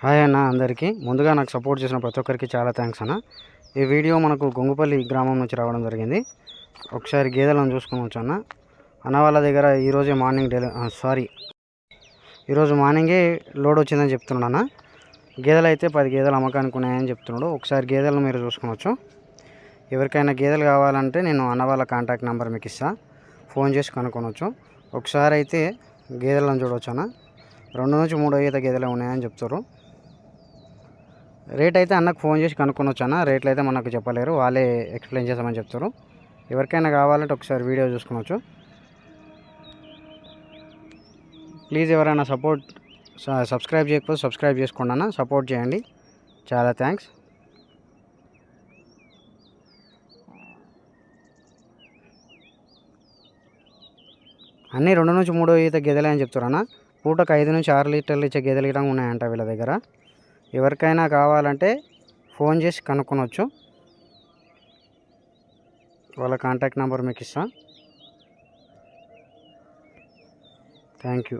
Hi అన్న అందరికీ ముందుగా నాకు సపోర్ట్ చేసిన ప్రతి ఒక్కరికి చాలా థ్యాంక్స్ అన్న. ఈ వీడియో మనకు గొంగుపల్లి గ్రామం నుంచి రావడం జరిగింది. ఒకసారి గేదెలను చూసుకోవచ్చు అన్న వాళ్ళ దగ్గర ఈరోజే మార్నింగ్ ఈరోజు మార్నింగే లోడ్ వచ్చిందని చెప్తున్నాడు అన్న. గేదెలు అయితే 10 గేదెలు అమ్మకానికి ఉన్నాయని చెప్తున్నాడు. ఒకసారి గేదెలను మీరు చూసుకోవచ్చు. ఎవరికైనా గేదెలు కావాలంటే నేను అన్న వాళ్ళ కాంటాక్ట్ నెంబర్ మీకు ఇస్తాను, ఫోన్ చేసి కనుక్కొనవచ్చు. ఒకసారి అయితే గేదెలను చూడవచ్చు అన్న. 2 నుంచి 3 ఈత గేదెలు ఉన్నాయని చెప్తారు. రేట్ అయితే అన్నకు ఫోన్ చేసి కనుక్కొనవచ్చు అన్న. రేట్లు అయితే మనకు చెప్పలేరు, వాళ్ళే ఎక్స్ప్లెయిన్ చేస్తామని చెప్తారు. ఎవరికైనా కావాలంటే ఒకసారి వీడియో చూసుకోవచ్చు. ప్లీజ్ ఎవరైనా సబ్స్క్రైబ్ చేయకపోతే సబ్స్క్రైబ్ చేసుకోండి అన్న, సపోర్ట్ చేయండి. చాలా థ్యాంక్స్. అన్నీ 2 నుంచి 3 ఈత గేదెలే అని చెప్తారు అన్న. పూటకు 5 నుంచి 6 లీటర్లు ఇచ్చే గేదెలు కూడా ఉన్నాయంట వీళ్ళ దగ్గర. ఎవరికైనా కావాలంటే ఫోన్ చేసి కనుక్కొనవచ్చు. వాళ్ళ కాంటాక్ట్ నెంబర్ మీకు ఇస్తాను. Thank you.